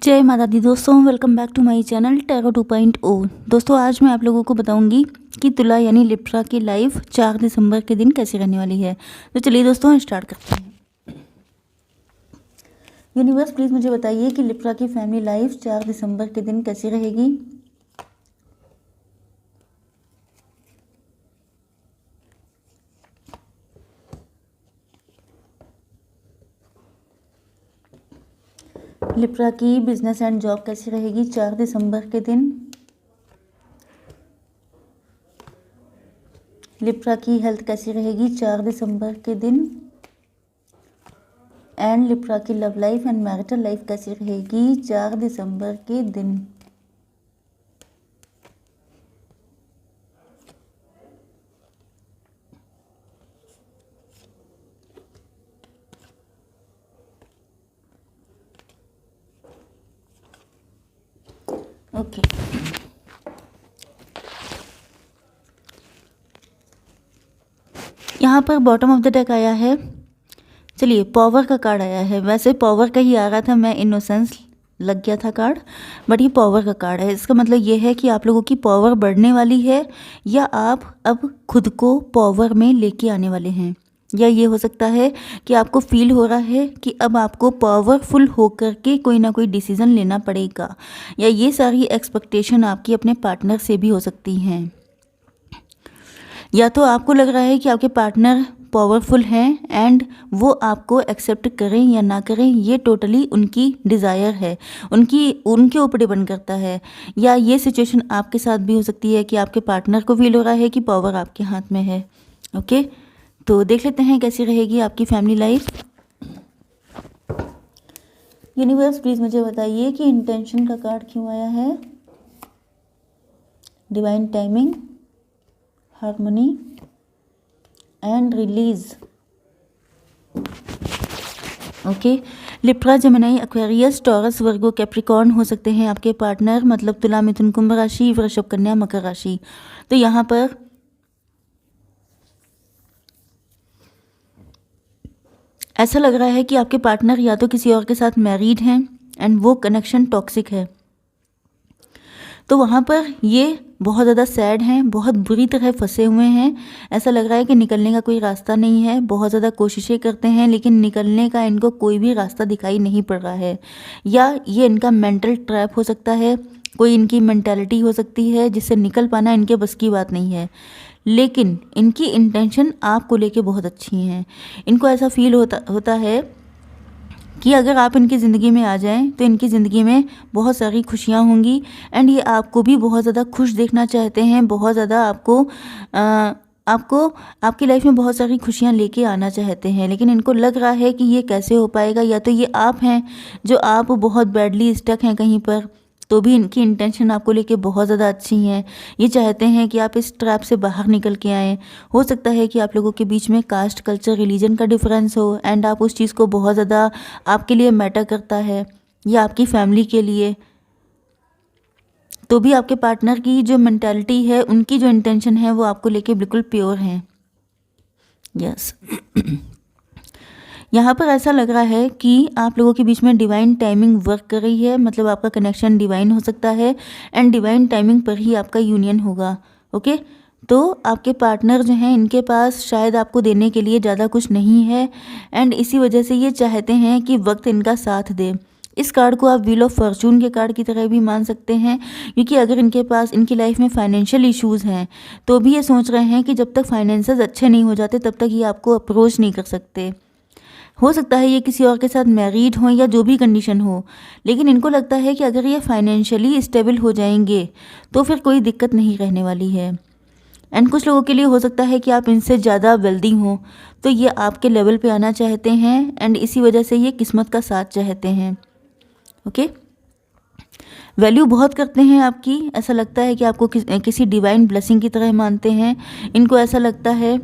जय माता दी दोस्तों, welcome back to my channel tarot 2.0। दोस्तों आज मैं आप लोगों को बताऊंगी कि तुला यानी लिब्रा की लाइफ 4 दिसंबर के दिन कैसी रहने वाली है। तो चलिए दोस्तों स्टार्ट करते हैं। यूनिवर्स प्लीज़ मुझे बताइए कि लिब्रा की फैमिली लाइफ 4 दिसंबर के दिन कैसी रहेगी। लिब्रा की बिजनेस एंड जॉब कैसी रहेगी 4 दिसंबर के दिन। लिब्रा की हेल्थ कैसी रहेगी 4 दिसंबर के दिन। एंड लिब्रा की love life and marital life कैसी रहेगी 4 दिसंबर के दिन। ओके यहाँ पर बॉटम ऑफ द डेक आया है। चलिए पावर का कार्ड आया है। वैसे पावर का ही आ रहा था, मैं इनोसेंस लग गया था कार्ड, बट ये पावर का कार्ड है। इसका मतलब ये है कि आप लोगों की पावर बढ़ने वाली है, या आप अब खुद को पावर में लेके आने वाले हैं, या ये हो सकता है कि आपको फील हो रहा है कि अब आपको पावरफुल होकर के कोई ना कोई डिसीज़न लेना पड़ेगा, या ये सारी एक्सपेक्टेशन आपकी अपने पार्टनर से भी हो सकती हैं। या तो आपको लग रहा है कि आपके पार्टनर पावरफुल हैं एंड वो आपको एक्सेप्ट करें या ना करें, ये टोटली उनकी डिज़ायर है, उनके ऊपर डिपेंड करता है। या ये सिचुएशन आपके साथ भी हो सकती है कि आपके पार्टनर को फील हो रहा है कि पावर आपके हाथ में है। ओके, तो देख लेते हैं कैसी रहेगी आपकी फैमिली लाइफ। यूनिवर्स प्लीज़ मुझे बताइए कि इंटेंशन का कार्ड क्यों आया है। Divine timing, harmony and release. Okay, Libra, Gemini, Aquarius, taurus, Virgo, Capricorn हो सकते हैं आपके पार्टनर, मतलब तुला, मिथुन, कुंभ राशि, वृषभ, कन्या, मकर राशि। तो यहाँ पर ऐसा लग रहा है कि आपके पार्टनर या तो किसी और के साथ मैरिड हैं एंड वो कनेक्शन टॉक्सिक है। तो वहाँ पर ये बहुत ज़्यादा सैड हैं, बहुत बुरी तरह फंसे हुए हैं। ऐसा लग रहा है कि निकलने का कोई रास्ता नहीं है। बहुत ज़्यादा कोशिशें करते हैं लेकिन निकलने का इनको कोई भी रास्ता दिखाई नहीं पड़ रहा है। या ये इनका मेंटल ट्रैप हो सकता है, कोई इनकी मेंटालिटी हो सकती है जिससे निकल पाना इनके बस की बात नहीं है। लेकिन इनकी इंटेंशन आपको लेके बहुत अच्छी हैं। इनको ऐसा फील होता है कि अगर आप इनकी ज़िंदगी में आ जाएं तो इनकी ज़िंदगी में बहुत सारी खुशियां होंगी एंड ये आपको भी बहुत ज़्यादा खुश देखना चाहते हैं। बहुत ज़्यादा आपको आपकी लाइफ में बहुत सारी खुशियां लेके आना चाहते हैं, लेकिन इनको लग रहा है कि ये कैसे हो पाएगा। या तो ये आप हैं जो आप बहुत बैडली स्टक हैं कहीं पर, तो भी इनकी इंटेंशन आपको लेके बहुत ज़्यादा अच्छी हैं। ये चाहते हैं कि आप इस ट्रैप से बाहर निकल के आएँ। हो सकता है कि आप लोगों के बीच में कास्ट, कल्चर, रिलीजन का डिफरेंस हो एंड आप उस चीज़ को बहुत ज़्यादा आपके लिए मैटर करता है, या आपकी फैमिली के लिए। तो भी आपके पार्टनर की जो मेंटालिटी है, उनकी जो इंटेंशन है वो आपको लेके बिल्कुल प्योर हैं। यस यहाँ पर ऐसा लग रहा है कि आप लोगों के बीच में डिवाइन टाइमिंग वर्क कर रही है, मतलब आपका कनेक्शन डिवाइन हो सकता है एंड डिवाइन टाइमिंग पर ही आपका यूनियन होगा। ओके, तो आपके पार्टनर जो हैं इनके पास शायद आपको देने के लिए ज़्यादा कुछ नहीं है एंड इसी वजह से ये चाहते हैं कि वक्त इनका साथ दे। इस कार्ड को आप व्हील ऑफ फॉर्चून के कार्ड की तरह भी मान सकते हैं, क्योंकि अगर इनके पास इनकी लाइफ में फाइनेंशियल इश्यूज़ हैं तो भी ये सोच रहे हैं कि जब तक फाइनेंसेस अच्छे नहीं हो जाते तब तक ये आपको अप्रोच नहीं कर सकते। हो सकता है ये किसी और के साथ मैरिड हो या जो भी कंडीशन हो, लेकिन इनको लगता है कि अगर ये फाइनेंशियली स्टेबल हो जाएंगे तो फिर कोई दिक्कत नहीं रहने वाली है। एंड कुछ लोगों के लिए हो सकता है कि आप इनसे ज़्यादा वेल्दी हो, तो ये आपके लेवल पे आना चाहते हैं एंड इसी वजह से ये किस्मत का साथ चाहते हैं। ओके, वैल्यू बहुत करते हैं आपकी। ऐसा लगता है कि आपको किसी डिवाइन ब्लेसिंग की तरह मानते हैं। इनको ऐसा लगता है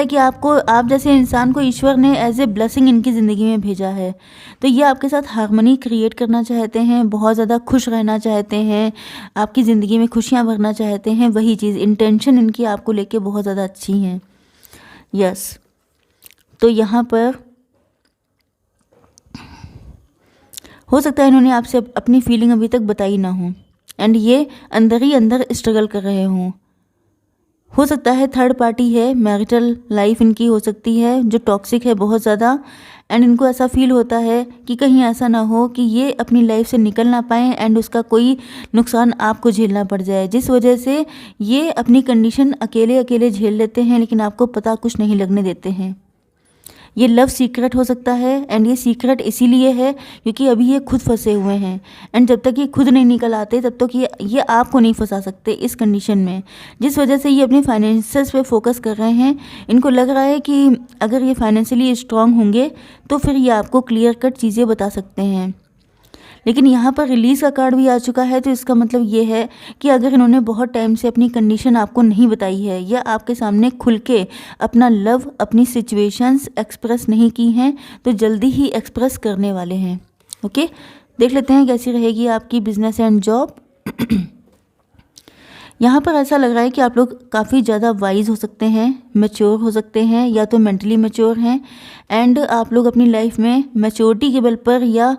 कि आप जैसे इंसान को ईश्वर ने एज ए ब्लेसिंग इनकी ज़िंदगी में भेजा है। तो ये आपके साथ हार्मनी क्रिएट करना चाहते हैं, बहुत ज़्यादा खुश रहना चाहते हैं, आपकी ज़िंदगी में खुशियाँ भरना चाहते हैं। वही चीज़, इंटेंशन इनकी आपको लेके बहुत ज़्यादा अच्छी हैं। यस, तो यहाँ पर हो सकता है इन्होंने आपसे अपनी फीलिंग अभी तक बताई ना हो एंड ये अंदर ही अंदर स्ट्रगल कर रहे हों। हो सकता है थर्ड पार्टी है, मैरिटल लाइफ इनकी हो सकती है जो टॉक्सिक है बहुत ज़्यादा, एंड इनको ऐसा फील होता है कि कहीं ऐसा ना हो कि ये अपनी लाइफ से निकल ना पाएँ एंड उसका कोई नुकसान आपको झेलना पड़ जाए, जिस वजह से ये अपनी कंडीशन अकेले अकेले झेल लेते हैं लेकिन आपको पता कुछ नहीं लगने देते हैं। ये लव सीक्रेट हो सकता है एंड ये सीक्रेट इसीलिए है क्योंकि अभी ये खुद फंसे हुए हैं एंड जब तक ये खुद नहीं निकल आते तब तक ये आपको नहीं फंसा सकते इस कंडीशन में, जिस वजह से ये अपने फाइनेंसेस पे फोकस कर रहे हैं। इनको लग रहा है कि अगर ये फाइनेंशियली स्ट्रांग होंगे तो फिर ये आपको क्लियर कट चीज़ें बता सकते हैं। लेकिन यहाँ पर रिलीज़ का कार्ड भी आ चुका है, तो इसका मतलब ये है कि अगर इन्होंने बहुत टाइम से अपनी कंडीशन आपको नहीं बताई है या आपके सामने खुल के अपना लव, अपनी सिचुएशंस एक्सप्रेस नहीं की हैं, तो जल्दी ही एक्सप्रेस करने वाले हैं। ओके, देख लेते हैं कैसी रहेगी आपकी बिजनेस एंड जॉब। यहाँ पर ऐसा लग रहा है कि आप लोग काफ़ी ज़्यादा वाइज हो सकते हैं, मैच्योर हो सकते हैं, या तो मेंटली मैच्योर हैं एंड आप लोग अपनी लाइफ में मैच्योरिटी के बल पर, या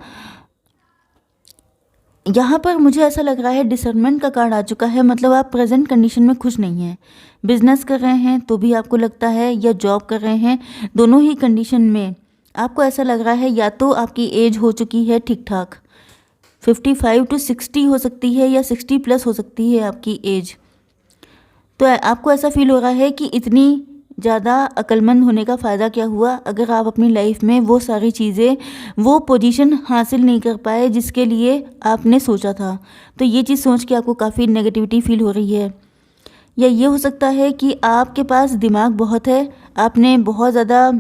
यहाँ पर मुझे ऐसा लग रहा है डिसर्नमेंट का कार्ड आ चुका है, मतलब आप प्रेजेंट कंडीशन में खुश नहीं हैं। बिजनेस कर रहे हैं तो भी आपको लगता है, या जॉब कर रहे हैं, दोनों ही कंडीशन में आपको ऐसा लग रहा है या तो आपकी एज हो चुकी है ठीक ठाक, 55 to 60 हो सकती है या 60 प्लस हो सकती है आपकी एज, तो आपको ऐसा फील हो रहा है कि इतनी ज़्यादा अक्लमंद होने का फ़ायदा क्या हुआ अगर आप अपनी लाइफ में वो सारी चीज़ें, वो पोजीशन हासिल नहीं कर पाए जिसके लिए आपने सोचा था। तो ये चीज़ सोच के आपको काफ़ी नेगेटिविटी फील हो रही है। या ये हो सकता है कि आपके पास दिमाग बहुत है, आपने बहुत ज़्यादा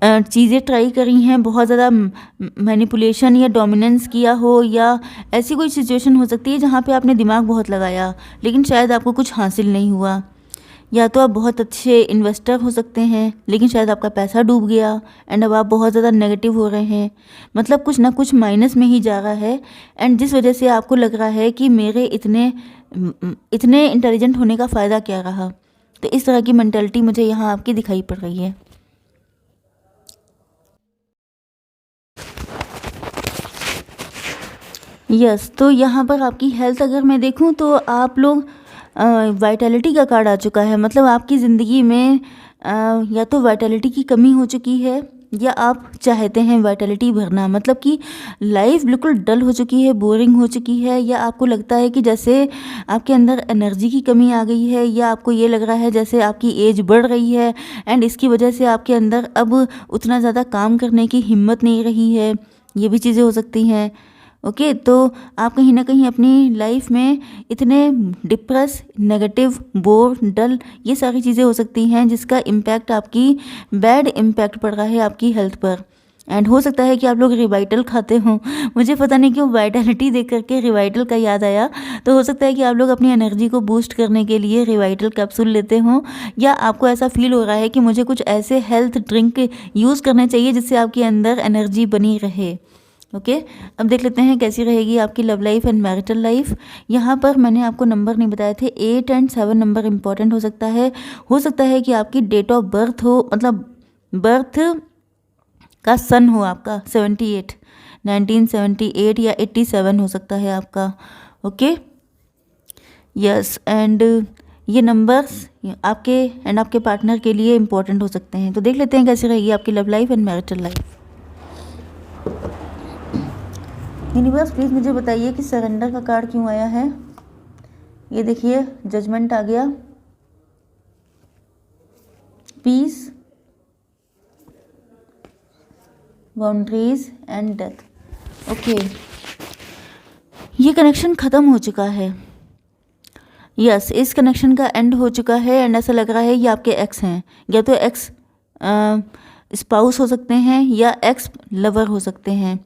चीज़ें ट्राई करी हैं, बहुत ज़्यादा मैनिपुलेशन या डोमिनेंस किया हो, या ऐसी कोई सिचुएशन हो सकती है जहाँ पे आपने दिमाग बहुत लगाया लेकिन शायद आपको कुछ हासिल नहीं हुआ। या तो आप बहुत अच्छे इन्वेस्टर हो सकते हैं लेकिन शायद आपका पैसा डूब गया एंड अब आप बहुत ज़्यादा नेगेटिव हो रहे हैं, मतलब कुछ ना कुछ माइनस में ही जा रहा है एंड जिस वजह से आपको लग रहा है कि मेरे इतने इंटेलिजेंट होने का फ़ायदा क्या रहा। तो इस तरह की मेंटालिटी मुझे यहाँ आपकी दिखाई पड़ रही है। यस, तो यहाँ पर आपकी हेल्थ अगर मैं देखूँ तो आप लोग वाइटैलिटी का कार्ड आ चुका है, मतलब आपकी ज़िंदगी में या तो वाइटैलिटी की कमी हो चुकी है या आप चाहते हैं वाइटैलिटी भरना, मतलब कि लाइफ बिल्कुल डल हो चुकी है, बोरिंग हो चुकी है, या आपको लगता है कि जैसे आपके अंदर एनर्जी की कमी आ गई है, या आपको ये लग रहा है जैसे आपकी एज बढ़ रही है एंड इसकी वजह से आपके अंदर अब उतना ज़्यादा काम करने की हिम्मत नहीं रही है। ये भी चीज़ें हो सकती हैं। ओके, तो आप कहीं ना कहीं अपनी लाइफ में इतने डिप्रेस, नेगेटिव, बोर, डल, ये सारी चीज़ें हो सकती हैं जिसका इम्पैक्ट, आपकी बैड इम्पैक्ट पड़ रहा है आपकी हेल्थ पर। एंड हो सकता है कि आप लोग रिवाइटल खाते हों, मुझे पता नहीं क्यों वाइटलिटी देख करके रिवाइटल का याद आया, तो हो सकता है कि आप लोग अपनी एनर्जी को बूस्ट करने के लिए रिवाइटल कैप्सूल लेते हों, या आपको ऐसा फील हो रहा है कि मुझे कुछ ऐसे हेल्थ ड्रिंक यूज़ करने चाहिए जिससे आपके अंदर एनर्जी बनी रहे। ओके, अब देख लेते हैं कैसी रहेगी आपकी love life and marital life. यहाँ पर मैंने आपको नंबर नहीं बताए थे, 8 एंड 7 नंबर इम्पॉर्टेंट हो सकता है। हो सकता है कि आपकी डेट ऑफ बर्थ हो, मतलब बर्थ का सन हो आपका 78, 1978 या 87 हो सकता है आपका। ओके, यस, एंड ये नंबर्स आपके एंड आपके पार्टनर के लिए इम्पॉर्टेंट हो सकते हैं। तो देख लेते हैं कैसी रहेगी आपकी love life and marital life. Universe please मुझे बताइए कि सरेंडर का कार्ड क्यों आया है। ये देखिए, जजमेंट आ गया, peace, boundaries and death. Okay, ये कनेक्शन ख़त्म हो चुका है। यस, इस कनेक्शन का एंड हो चुका है एंड ऐसा लग रहा है ये आपके एक्स हैं, या तो एक्स स्पाउस हो सकते हैं या एक्स लवर हो सकते हैं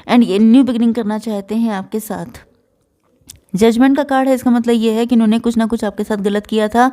एंड ये न्यू बिगिनिंग करना चाहते हैं आपके साथ। जजमेंट का कार्ड है, इसका मतलब ये है कि इन्होंने कुछ ना कुछ आपके साथ गलत किया था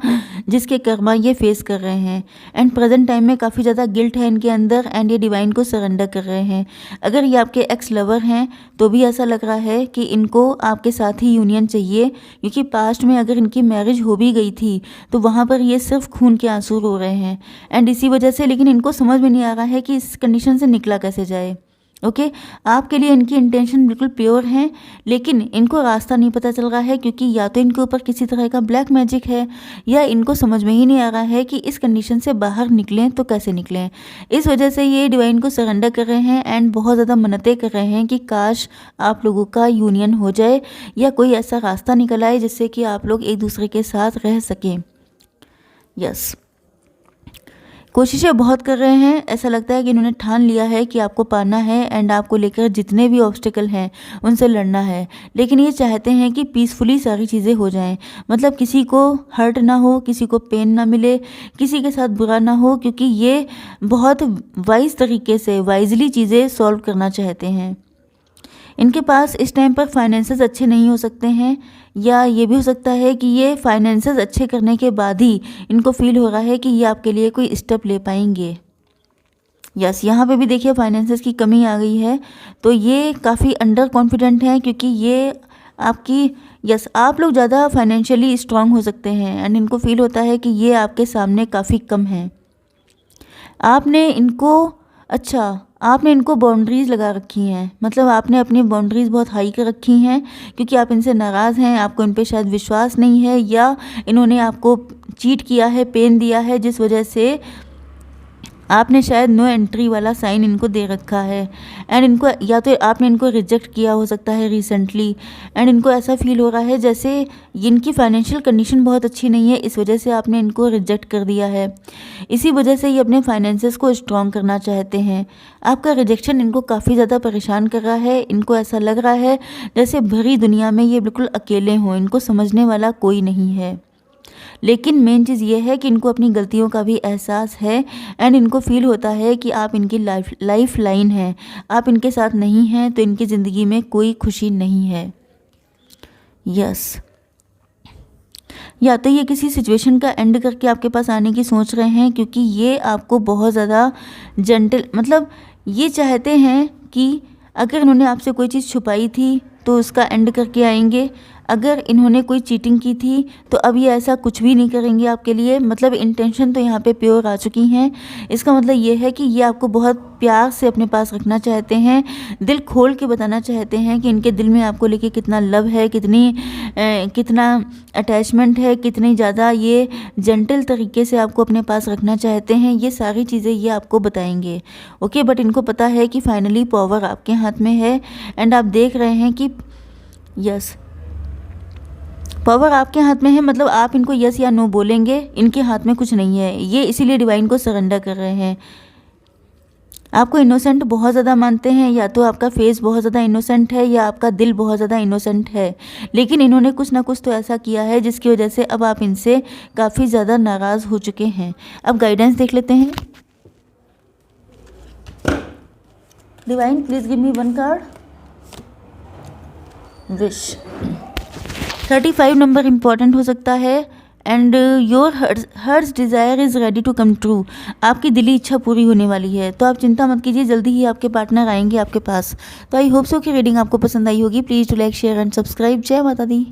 जिसके कर्मा ये फेस कर रहे हैं एंड प्रेजेंट टाइम में काफ़ी ज़्यादा गिल्ट है इनके अंदर एंड ये डिवाइन को सरेंडर कर रहे हैं। अगर ये आपके एक्स लवर हैं तो भी ऐसा लग रहा है कि इनको आपके साथ ही यूनियन चाहिए, क्योंकि पास्ट में अगर इनकी मैरिज हो भी गई थी तो वहाँ पर ये सिर्फ खून के आंसू रो रहे हैं एंड इसी वजह से, लेकिन इनको समझ में नहीं आ रहा है कि इस कंडीशन से निकला कैसे जाए। ओके, आपके लिए इनकी इंटेंशन बिल्कुल प्योर हैं, लेकिन इनको रास्ता नहीं पता चल रहा है, क्योंकि या तो इनके ऊपर किसी तरह का ब्लैक मैजिक है, या इनको समझ में ही नहीं आ रहा है कि इस कंडीशन से बाहर निकलें तो कैसे निकलें। इस वजह से ये डिवाइन को सरेंडर कर रहे हैं एंड बहुत ज़्यादा मन्नतें कर रहे हैं कि काश आप लोगों का यूनियन हो जाए, या कोई ऐसा रास्ता निकल आए जिससे कि आप लोग एक दूसरे के साथ रह सकें। यस, कोशिशें बहुत कर रहे हैं। ऐसा लगता है कि इन्होंने ठान लिया है कि आपको पाना है एंड आपको लेकर जितने भी ऑब्स्टिकल हैं उनसे लड़ना है, लेकिन ये चाहते हैं कि पीसफुली सारी चीज़ें हो जाएं, मतलब किसी को हर्ट ना हो, किसी को पेन ना मिले, किसी के साथ बुरा ना हो, क्योंकि ये बहुत वाइज तरीके से वाइजली चीज़ें सॉल्व करना चाहते हैं। इनके पास इस टाइम पर फाइनेंसेस अच्छे नहीं हो सकते हैं, या ये भी हो सकता है कि ये फाइनेंसेस अच्छे करने के बाद ही इनको फील हो रहा है कि ये आपके लिए कोई स्टेप ले पाएंगे। यस, यहाँ पे भी देखिए फाइनेंसेस की कमी आ गई है, तो ये काफ़ी अंडर कॉन्फिडेंट हैं, क्योंकि ये आपकी आप लोग ज़्यादा फाइनेंशियली स्ट्रांग हो सकते हैं एंड इनको फील होता है कि ये आपके सामने काफ़ी कम हैं। आपने इनको बाउंड्रीज़ लगा रखी हैं, मतलब आपने अपनी बाउंड्रीज़ बहुत हाई कर रखी हैं, क्योंकि आप इनसे नाराज़ हैं, आपको इन पे शायद विश्वास नहीं है, या इन्होंने आपको चीट किया है, पेन दिया है, जिस वजह से आपने शायद नो एंट्री वाला साइन इनको दे रखा है एंड इनको, या तो आपने इनको रिजेक्ट किया हो सकता है रिसेंटली, एंड इनको ऐसा फील हो रहा है जैसे इनकी फाइनेंशियल कंडीशन बहुत अच्छी नहीं है, इस वजह से आपने इनको रिजेक्ट कर दिया है। इसी वजह से ये अपने फाइनेंसेस को स्ट्रॉन्ग करना चाहते हैं। आपका रिजेक्शन इनको काफ़ी ज़्यादा परेशान कर रहा है। इनको ऐसा लग रहा है जैसे भरी दुनिया में ये बिल्कुल अकेले हों, इनको समझने वाला कोई नहीं है। लेकिन मेन चीज़ ये है कि इनको अपनी गलतियों का भी एहसास है एंड इनको फील होता है कि आप इनकी लाइफ लाइन हैं, आप इनके साथ नहीं हैं तो इनकी ज़िंदगी में कोई खुशी नहीं है। यस, या तो ये किसी सिचुएशन का एंड करके आपके पास आने की सोच रहे हैं, क्योंकि ये आपको बहुत ज़्यादा जेंटल, मतलब ये चाहते हैं कि अगर इन्होंने आपसे कोई चीज़ छुपाई थी तो उसका एंड करके आएंगे, अगर इन्होंने कोई चीटिंग की थी तो अब ये ऐसा कुछ भी नहीं करेंगे आपके लिए। मतलब इंटेंशन तो यहाँ पे प्योर आ चुकी हैं। इसका मतलब ये है कि ये आपको बहुत प्यार से अपने पास रखना चाहते हैं, दिल खोल के बताना चाहते हैं कि इनके दिल में आपको लेके कितना लव है, कितना अटैचमेंट है, कितनी ज़्यादा ये जेंटल तरीके से आपको अपने पास रखना चाहते हैं। ये सारी चीज़ें ये आपको बताएंगे। ओके, बट इनको पता है कि फाइनली पावर आपके हाथ में है एंड आप देख रहे हैं कि यस, पावर आपके हाथ में है, मतलब आप इनको यस या नो बोलेंगे, इनके हाथ में कुछ नहीं है। ये इसीलिए डिवाइन को सरेंडर कर रहे हैं। आपको इनोसेंट बहुत ज़्यादा मानते हैं, या तो आपका फेस बहुत ज़्यादा इनोसेंट है या आपका दिल बहुत ज़्यादा इनोसेंट है, लेकिन इन्होंने कुछ ना कुछ तो ऐसा किया है जिसकी वजह से अब आप इनसे काफ़ी ज़्यादा नाराज़ हो चुके हैं। अब गाइडेंस देख लेते हैं। Divine please give me one card. Wish 35 number important हो सकता है and your heart's desire is ready to come true. आपकी दिली इच्छा पूरी होने वाली है, तो आप चिंता मत कीजिए, जल्दी ही आपके पार्टनर आएंगे आपके पास। तो आई होप सो कि रीडिंग आपको पसंद आई होगी। Please to like share and subscribe. जय माता दी।